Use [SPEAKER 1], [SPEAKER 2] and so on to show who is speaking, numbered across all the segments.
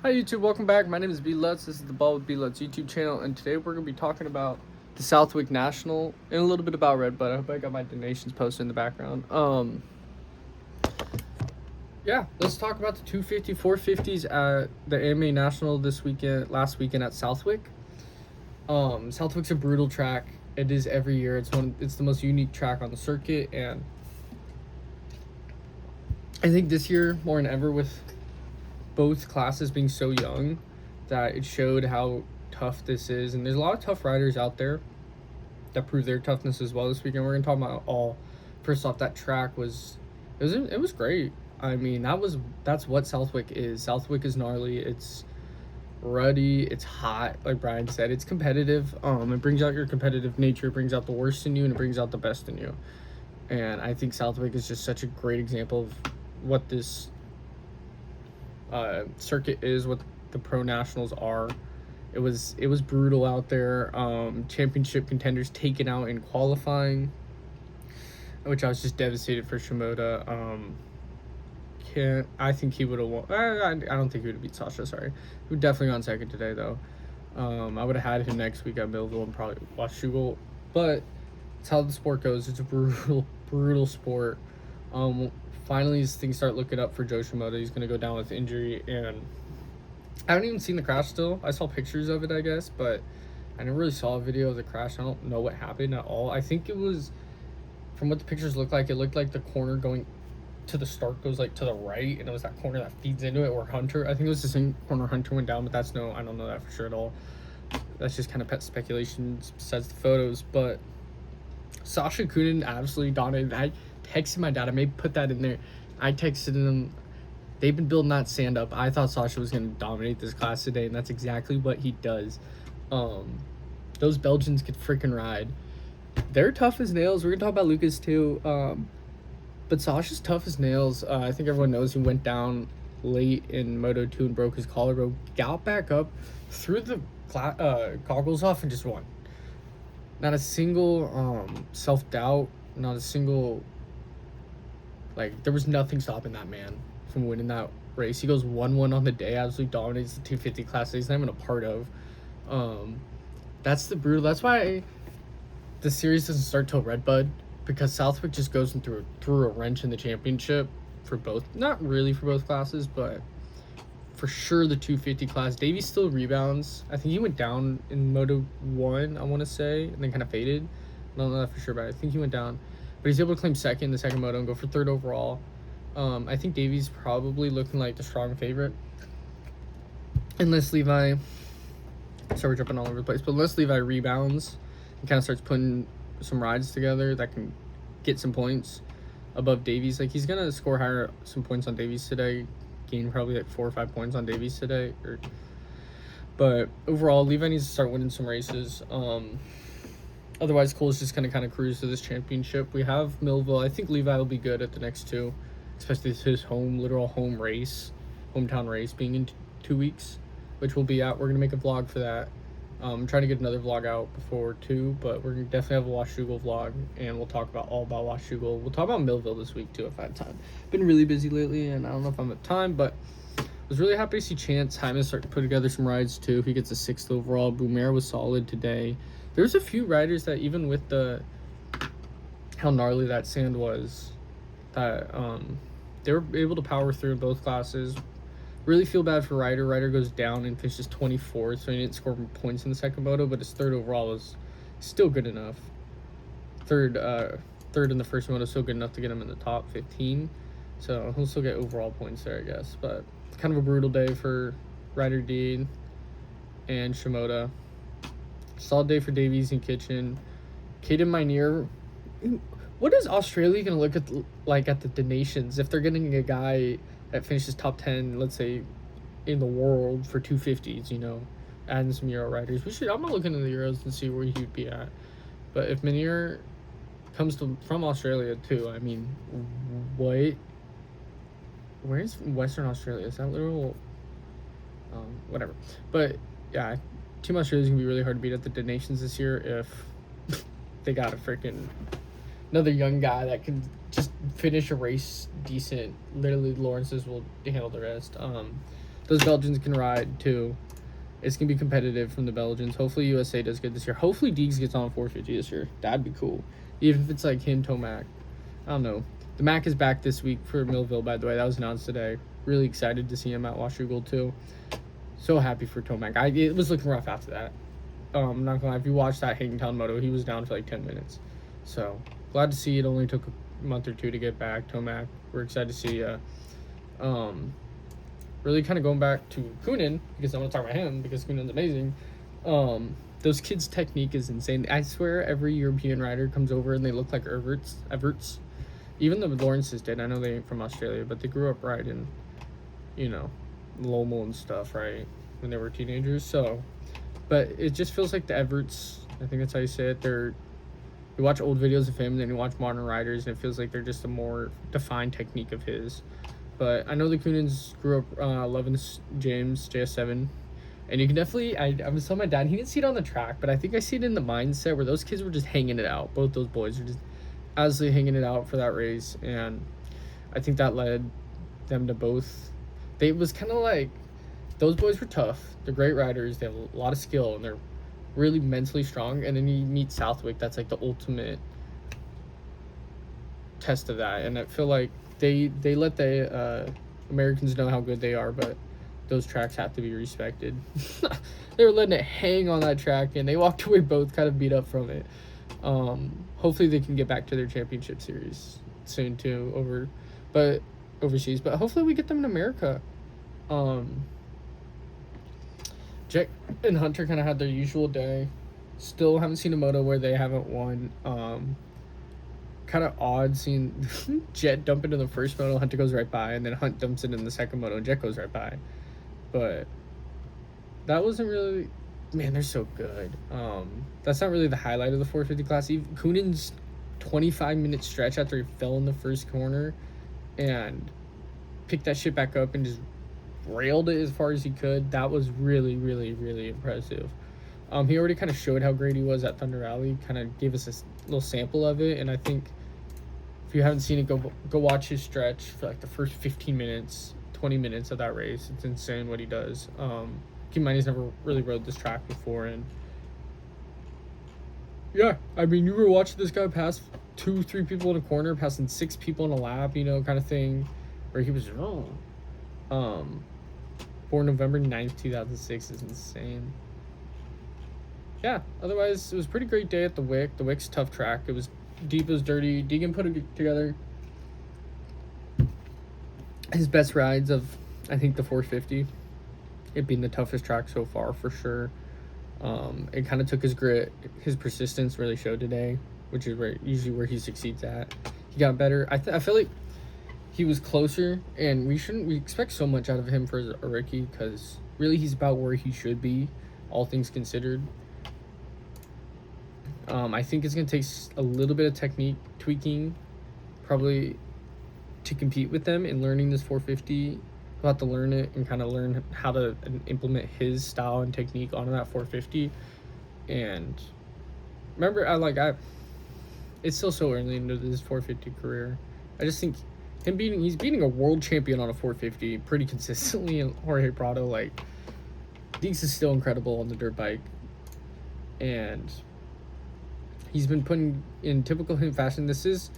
[SPEAKER 1] Hi YouTube, welcome back. My name is B Lutz. This is the Ball with B Lutz YouTube channel, and today we're gonna be talking about the Southwick National and a little bit about Red Bud. I hope I got my donations posted in the background. Yeah, let's talk about the 250, 450s at the AMA National last weekend at Southwick. Southwick's a brutal track. It is every year. It's the most unique track on the circuit, and I think this year more than ever with both classes being so young that it showed how tough this is. And there's a lot of tough riders out there that proved their toughness as well this weekend. We're gonna talk about all. First off, that track was great. I mean, that's what Southwick is. Southwick is gnarly. It's ruddy. It's hot, like Brian said. It's competitive. It brings out your competitive nature. It brings out the worst in you, and it brings out the best in you. And I think Southwick is just such a great example of what this circuit is, what the pro nationals are. It was brutal out there. Championship contenders taken out in qualifying, which I was just devastated for Shimoda. I think he would have won. I don't think he would have beat Sacha. Sorry, he would definitely gone second today though. I would have had him next week at Millville and probably Washougal, but it's how the sport goes. It's a brutal sport. Finally, things start looking up for Joe Shimoda. He's going to go down with injury, and I haven't even seen the crash still. I saw pictures of it, I guess, but I never really saw a video of the crash. I don't know what happened at all. I think it was, from what the pictures looked like, the corner going to the start goes like to the right, and it was that corner that feeds into it, or Hunter. I think it was the same corner Hunter went down, but I don't know that for sure at all. That's just kind of pet speculation besides the photos, but Sacha Coenen absolutely dominated. I texted my dad. I may put that in there. I texted him. They've been building that stand up. I thought Sacha was going to dominate this class today, and that's exactly what he does. Those Belgians could freaking ride. They're tough as nails. We're going to talk about Lucas too. But Sacha's tough as nails. I think everyone knows he went down late in Moto 2 and broke his collarbone. Got back up, threw the goggles off, and just won. Not a single self-doubt, not a single, there was nothing stopping that man from winning that race. He goes 1-1 on the day, absolutely dominates the 250 class that he's not even a part of. That's why the series doesn't start till Red Bud, because Southwick just goes and threw a wrench in the championship for both, not really for both classes, but for sure the 250 class. Davies still rebounds. I think he went down in Moto 1, I want to say, and then kind of faded. I don't know that for sure, but I think he went down. But he's able to claim second in the second Moto and go for third overall. I think Davies probably looking like the strong favorite. Unless Levi, sorry we're jumping all over the place, but unless Levi rebounds and kind of starts putting some rides together that can get some points above Davies. He's going to score higher, some points on Davies today. Gain probably 4 or 5 points on Davies today. But overall, Levi needs to start winning some races. Otherwise, Cole's just going to kind of cruise to this championship. We have Millville. I think Levi will be good at the next two, especially his literal hometown race being in 2 weeks, which we'll be at. We're going to make a vlog for that. I'm trying to get another vlog out before 2, but we're going to definitely have a Washougal vlog, and we'll talk all about Washougal. We'll talk about Millville this week, too, if I have time. Been really busy lately, and I don't know if I'm at time, but I was really happy to see Chance Hyman start to put together some rides, too. He gets a 6th overall. Boomer was solid today. There's a few riders that, even with how gnarly that sand was, that they were able to power through in both classes. Really feel bad for Ryder. Ryder goes down and finishes 24th, so he didn't score points in the second Moto, but his third overall was still good enough. Third in the first Moto, still good enough to get him in the top 15, so he'll still get overall points there, I guess. But kind of a brutal day for Ryder D and Shimoda. Solid day for Davies and Kitchen. Caden Minear. What is Australia going to look at at the donations if they're getting a guy that finishes top 10, let's say, in the world for 250s, adding some Euro riders? I'm going to look into the Euros and see where he'd be at. But if Minear comes from Australia, too, I mean, what? Where's Western Australia? Is that literal? Whatever. But, yeah, Team Australia is going to be really hard to beat at the donations this year if they got another young guy that can just finish a race decent. Literally, Lawrence's will handle the rest. those Belgians can ride too. It's going to be competitive from the Belgians. Hopefully USA does good this year. Hopefully Deegs gets on 450 this year. That'd be cool. Even if it's like him, Tomac. I don't know. The Mac is back this week for Millville, by the way. That was announced today. Really excited to see him at Washougal too. So happy for Tomac. It was looking rough after that. I'm not gonna lie. If you watch that Hangtown moto, he was down for like 10 minutes. So glad to see it only took a month or two to get back. Tomac, we're excited to see. Really kind of going back to Coenen, because I want to talk about him because Coenen's amazing. Those kids' technique is insane. I swear every European rider comes over and they look like Everts. Even the Lawrences did. I know they ain't from Australia, but they grew up riding, Lomal and stuff, right? When they were teenagers. So, but it just feels like the Everts, I think that's how you say it. You watch old videos of him, and then you watch modern riders, and it feels like they're just a more defined technique of his. But I know the Coenens grew up loving James JS7, and you can definitely. I was telling my dad he didn't see it on the track, but I think I see it in the mindset where those kids were just hanging it out. Both those boys were just absolutely hanging it out for that race, and I think that led them to both. It was kind of like those boys were tough. They're great riders. They have a lot of skill, and they're really mentally strong. And then you meet Southwick. That's like the ultimate test of that, and I feel like. They let the Americans know how good they are, but those tracks have to be respected. They were letting it hang on that track, and they walked away both kind of beat up from it. Hopefully they can get back to their championship series soon too, overseas. But hopefully we get them in America. Jack and Hunter kind of had their usual day. Still haven't seen a moto where they haven't won. Kind of odd seeing Jet dump into the first moto, Hunter goes right by, and then Hunt dumps it in the second moto, and Jet goes right by. But that wasn't really, man, they're so good. That's not really the highlight of the 450 class. Even Coenen's 25-minute stretch after he fell in the first corner and picked that shit back up and just railed it as far as he could. That was really, really, really impressive. He already kind of showed how great he was at Thunder Valley, kind of gave us a little sample of it, and I think if you haven't seen it, go watch his stretch for like the first 15 minutes, 20 minutes of that race. It's insane what he does. Keep in mind he's never really rode this track before, and yeah, I mean, you were watching this guy pass 2-3 people in a corner, passing 6 people in a lap, kind of thing, where he was wrong. Born November 9th, 2006 is insane. Yeah, otherwise, it was a pretty great day at the Wick. The Wick's a tough track. It was deep, it was dirty. Deegan put it together. His best rides of, I think, the 450. It being the toughest track so far, for sure. It kind of took his grit. His persistence really showed today, which is usually where he succeeds at. He got better. I feel like he was closer, and we expect so much out of him for a rookie, because really he's about where he should be, all things considered. I think it's going to take a little bit of technique tweaking, probably, to compete with them in learning this 450. We'll have to learn it and kind of learn how to implement his style and technique onto that 450. And remember, it's still so early into this 450 career. I just think he's beating a world champion on a 450 pretty consistently, and Jorge Prado, Deeks is still incredible on the dirt bike. And he's been putting in typical him fashion. This is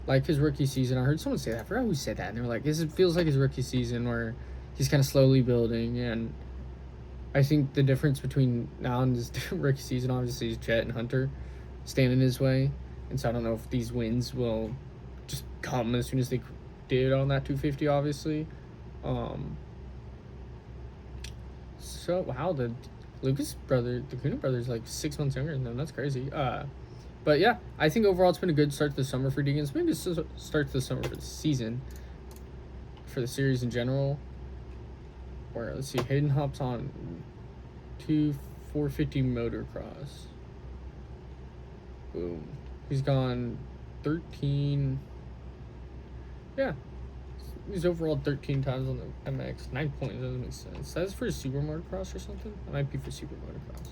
[SPEAKER 1] like his rookie season. I heard someone say that. I forgot who said that. And they were like, it feels like his rookie season where he's kind of slowly building. And I think the difference between now and his rookie season, obviously, is Jet and Hunter stand in his way. And so I don't know if these wins will just come as soon as they did on that 250, obviously. So, wow, the Coenen brother's like 6 months younger than them. That's crazy. But yeah, I think overall it's been a good start to the summer for Deegan. It's maybe a start to the summer for the season, for the series in general. Where, let's see, Hayden hops on 450 motocross. Boom. He's gone 13. Yeah. He's overall 13 times on the MX. 9 points. Doesn't make sense. That's for super motocross or something? That might be for super motocross.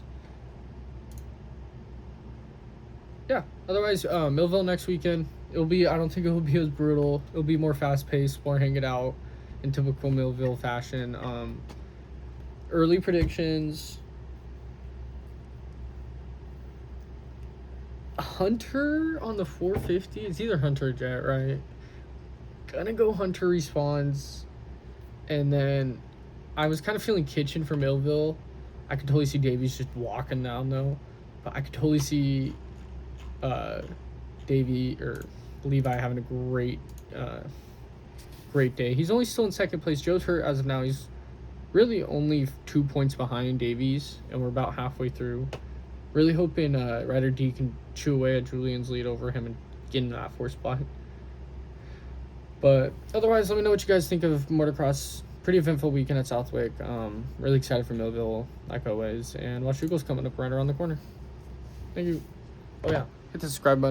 [SPEAKER 1] Yeah. Otherwise, Millville next weekend. I don't think it will be as brutal. It'll be more fast paced, more hang it out in typical Millville fashion. Early predictions. Hunter on the 450. It's either Hunter or Jet, right? Gonna go Hunter respawns. And then I was kind of feeling Kitchen for Millville. I could totally see Davies just walking down, though. But I could totally see Davey or Levi having a great day. He's only still in second place. Joe's hurt as of now. He's really only 2 points behind Davies, and we're about halfway through. Really hoping Ryder D can chew away at Julian's lead over him and get into that 4th spot. But otherwise, let me know what you guys think of motocross. Pretty eventful weekend at Southwick. Really excited for Millville, like always. And Washugo's coming up right around the corner. Thank you. Oh yeah, hit the subscribe button.